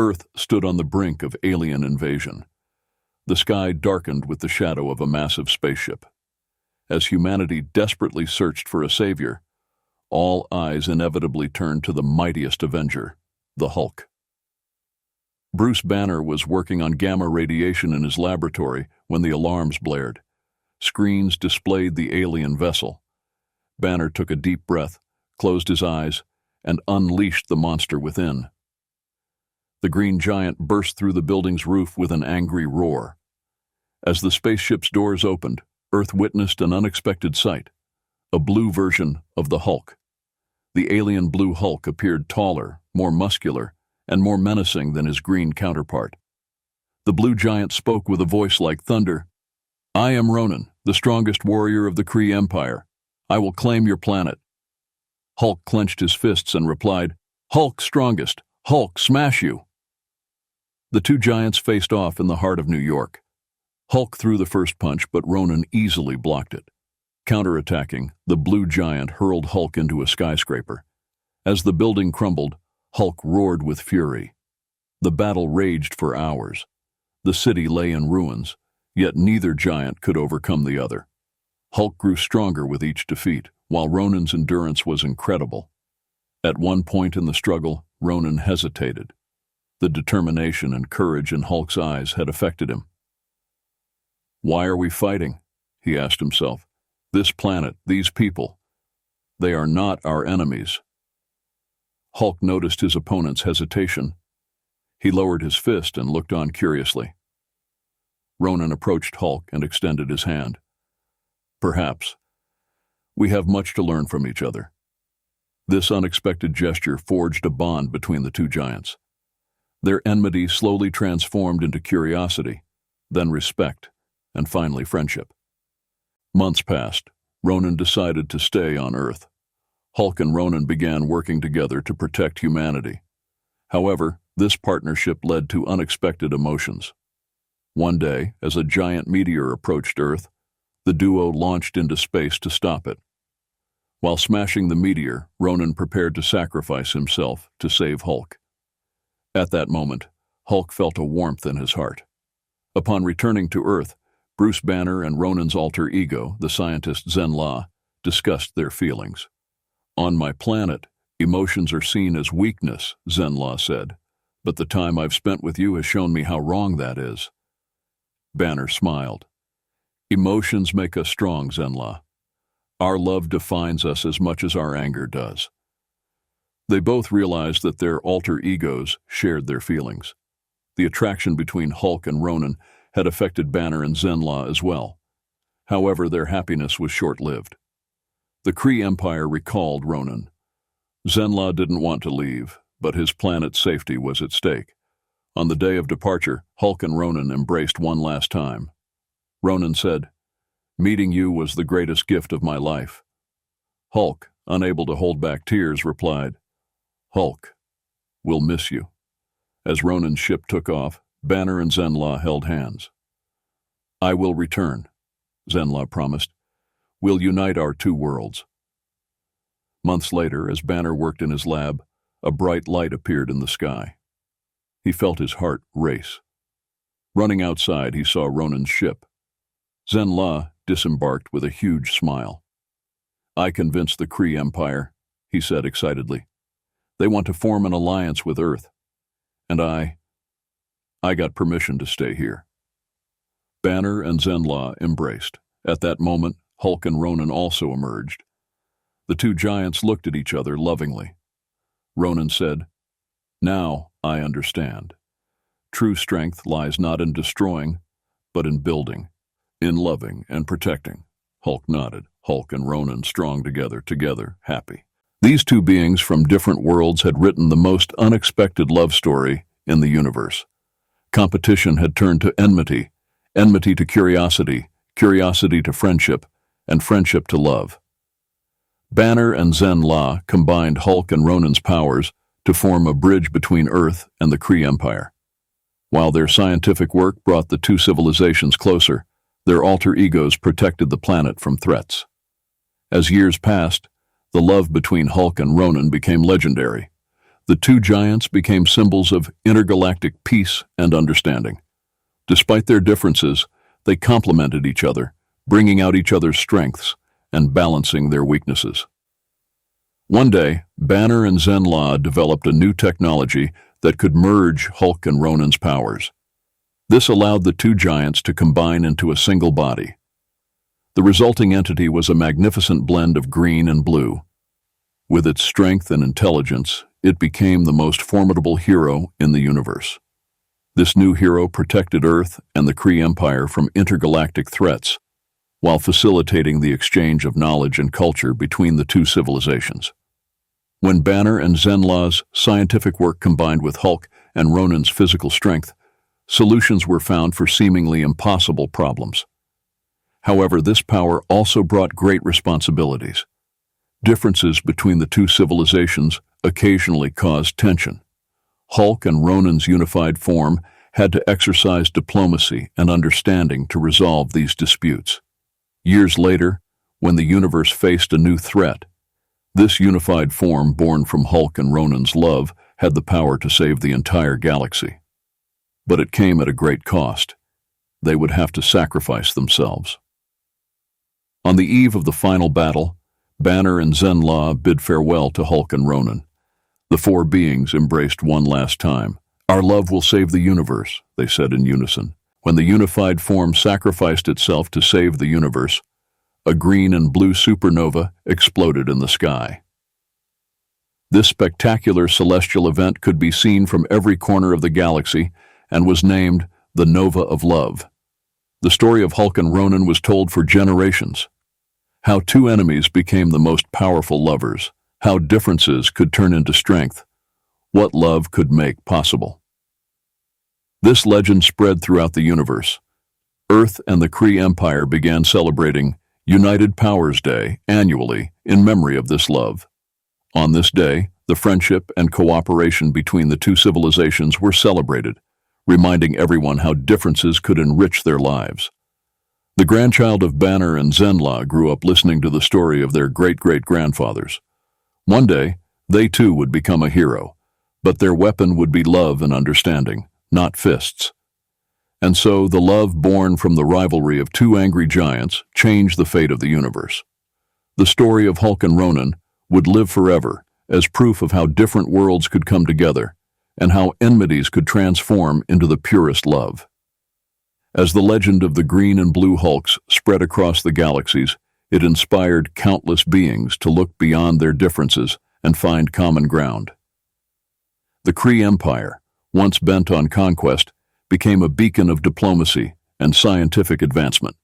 Earth stood on the brink of alien invasion. The sky darkened with the shadow of a massive spaceship. As humanity desperately searched for a savior, all eyes inevitably turned to the mightiest avenger, the Hulk. Bruce Banner was working on gamma radiation in his laboratory when the alarms blared. Screens displayed the alien vessel. Banner took a deep breath, closed his eyes, and unleashed the monster within. The green giant burst through the building's roof with an angry roar. As the spaceship's doors opened, Earth witnessed an unexpected sight, a blue version of the Hulk. The alien blue Hulk appeared taller, more muscular, and more menacing than his green counterpart. The blue giant spoke with a voice like thunder. "I am Ronan, the strongest warrior of the Kree Empire. I will claim your planet." Hulk clenched his fists and replied, "Hulk strongest, Hulk smash you." The two giants faced off in the heart of New York. Hulk threw the first punch, but Ronan easily blocked it. Counterattacking, the blue giant hurled Hulk into a skyscraper. As the building crumbled, Hulk roared with fury. The battle raged for hours. The city lay in ruins, yet neither giant could overcome the other. Hulk grew stronger with each defeat, while Ronan's endurance was incredible. At one point in the struggle, Ronan hesitated. The determination and courage in Hulk's eyes had affected him. "Why are we fighting?" he asked himself. "This planet, these people, they are not our enemies." Hulk noticed his opponent's hesitation. He lowered his fist and looked on curiously. Ronan approached Hulk and extended his hand. "Perhaps. We have much to learn from each other." This unexpected gesture forged a bond between the two giants. Their enmity slowly transformed into curiosity, then respect, and finally friendship. Months passed. Ronan decided to stay on Earth. Hulk and Ronan began working together to protect humanity. However, this partnership led to unexpected emotions. One day, as a giant meteor approached Earth, the duo launched into space to stop it. While smashing the meteor, Ronan prepared to sacrifice himself to save Hulk. At that moment, Hulk felt a warmth in his heart. Upon returning to Earth, Bruce Banner and Ronan's alter ego, the scientist Zenla, discussed their feelings. "On my planet, emotions are seen as weakness," Zenla said, "but the time I've spent with you has shown me how wrong that is." Banner smiled. "Emotions make us strong, Zenla. Our love defines us as much as our anger does." They both realized that their alter egos shared their feelings. The attraction between Hulk and Ronan had affected Banner and Zenla as well. However, their happiness was short-lived. The Kree Empire recalled Ronan. Zenla didn't want to leave, but his planet's safety was at stake. On the day of departure, Hulk and Ronan embraced one last time. Ronan said, "Meeting you was the greatest gift of my life." Hulk, unable to hold back tears, replied, "Hulk, we'll miss you." As Ronan's ship took off, Banner and Zenla held hands. "I will return," Zenla promised. "We'll unite our two worlds." Months later, as Banner worked in his lab, a bright light appeared in the sky. He felt his heart race. Running outside, he saw Ronan's ship. Zenla disembarked with a huge smile. "I convinced the Kree Empire," he said excitedly. "They want to form an alliance with Earth. And I got permission to stay here." Banner and Zenla embraced. At that moment, Hulk and Ronan also emerged. The two giants looked at each other lovingly. Ronan said, "Now I understand. True strength lies not in destroying, but in building, in loving and protecting." Hulk nodded. Hulk and Ronan strong together, happy. These two beings from different worlds had written the most unexpected love story in the universe. Competition had turned to enmity, enmity to curiosity, curiosity to friendship, and friendship to love. Banner and Zenla combined Hulk and Ronan's powers to form a bridge between Earth and the Kree Empire. While their scientific work brought the two civilizations closer, their alter egos protected the planet from threats. As years passed, the love between Hulk and Ronan became legendary. The two giants became symbols of intergalactic peace and understanding. Despite their differences, they complemented each other, bringing out each other's strengths and balancing their weaknesses. One day, Banner and Zenla developed a new technology that could merge Hulk and Ronan's powers. This allowed the two giants to combine into a single body. The resulting entity was a magnificent blend of green and blue. With its strength and intelligence, it became the most formidable hero in the universe. This new hero protected Earth and the Kree Empire from intergalactic threats, while facilitating the exchange of knowledge and culture between the two civilizations. When Banner and Zenla's scientific work combined with Hulk and Ronan's physical strength, solutions were found for seemingly impossible problems. However, this power also brought great responsibilities. Differences between the two civilizations occasionally caused tension. Hulk and Ronan's unified form had to exercise diplomacy and understanding to resolve these disputes. Years later, when the universe faced a new threat, this unified form born from Hulk and Ronan's love had the power to save the entire galaxy. But it came at a great cost. They would have to sacrifice themselves. On the eve of the final battle, Banner and Zenla bid farewell to Hulk and Ronan. The four beings embraced one last time. "Our love will save the universe," they said in unison. When the unified form sacrificed itself to save the universe, a green and blue supernova exploded in the sky. This spectacular celestial event could be seen from every corner of the galaxy and was named the Nova of Love. The story of Hulk and Ronan was told for generations. How two enemies became the most powerful lovers, how differences could turn into strength, what love could make possible. This legend spread throughout the universe. Earth and the Kree Empire began celebrating United Powers Day annually in memory of this love. On this day, the friendship and cooperation between the two civilizations were celebrated, reminding everyone how differences could enrich their lives. The grandchild of Banner and Zenla grew up listening to the story of their great-great-grandfathers. One day, they too would become a hero, but their weapon would be love and understanding, not fists. And so the love born from the rivalry of two angry giants changed the fate of the universe. The story of Hulk and Ronan would live forever as proof of how different worlds could come together and how enmities could transform into the purest love. As the legend of the green and blue Hulks spread across the galaxies, it inspired countless beings to look beyond their differences and find common ground. The Kree Empire, once bent on conquest, became a beacon of diplomacy and scientific advancement.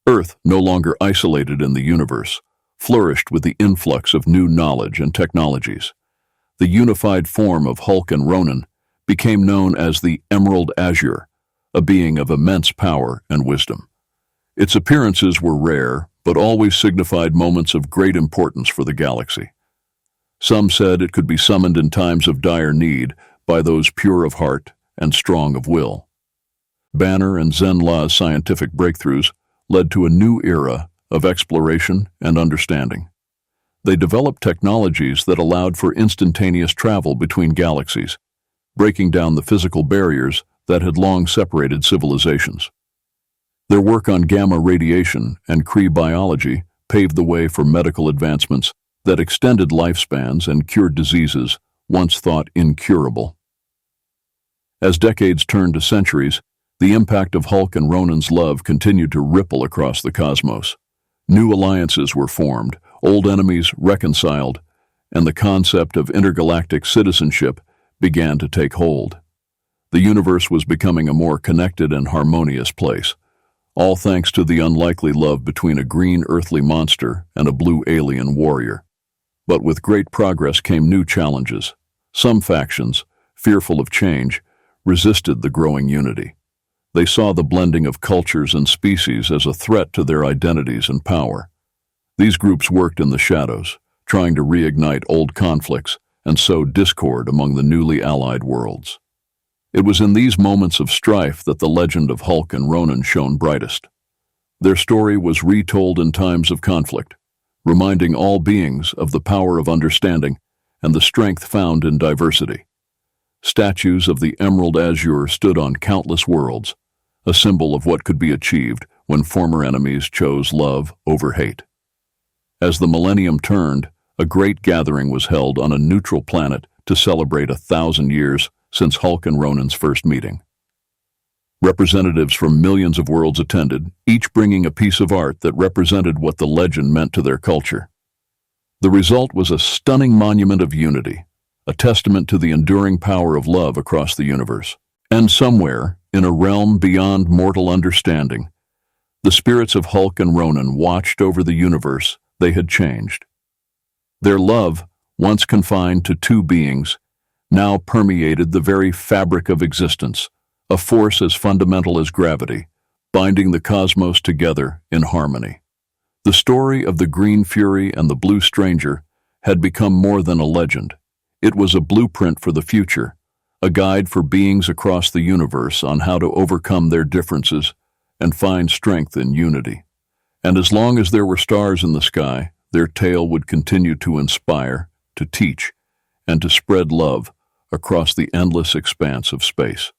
Earth, no longer isolated in the universe, flourished with the influx of new knowledge and technologies. The unified form of Hulk and Ronan became known as the Emerald Azure, a being of immense power and wisdom. Its appearances were rare, but always signified moments of great importance for the galaxy. Some said it could be summoned in times of dire need by those pure of heart and strong of will. Banner and Zenla's scientific breakthroughs led to a new era of exploration and understanding. They developed technologies that allowed for instantaneous travel between galaxies, breaking down the physical barriers that had long separated civilizations. Their work on gamma radiation and Kree biology paved the way for medical advancements that extended lifespans and cured diseases once thought incurable. As decades turned to centuries, the impact of Hulk and Ronan's love continued to ripple across the cosmos. New alliances were formed, old enemies reconciled, and the concept of intergalactic citizenship began to take hold. The universe was becoming a more connected and harmonious place, all thanks to the unlikely love between a green earthly monster and a blue alien warrior. But with great progress came new challenges. Some factions, fearful of change, resisted the growing unity. They saw the blending of cultures and species as a threat to their identities and power. These groups worked in the shadows, trying to reignite old conflicts and sow discord among the newly allied worlds. It was in these moments of strife that the legend of Hulk and Ronan shone brightest. Their story was retold in times of conflict, reminding all beings of the power of understanding and the strength found in diversity. Statues of the Emerald Azure stood on countless worlds, a symbol of what could be achieved when former enemies chose love over hate. As the millennium turned, a great gathering was held on a neutral planet to celebrate 1,000 years since Hulk and Ronan's first meeting. Representatives from millions of worlds attended, each bringing a piece of art that represented what the legend meant to their culture. The result was a stunning monument of unity, a testament to the enduring power of love across the universe. And somewhere, in a realm beyond mortal understanding, the spirits of Hulk and Ronan watched over the universe they had changed. Their love, once confined to two beings, now permeated the very fabric of existence, a force as fundamental as gravity, binding the cosmos together in harmony. The story of the Green Fury and the Blue Stranger had become more than a legend. It was a blueprint for the future, a guide for beings across the universe on how to overcome their differences and find strength in unity. And as long as there were stars in the sky, their tale would continue to inspire, to teach, and to spread love across the endless expanse of space.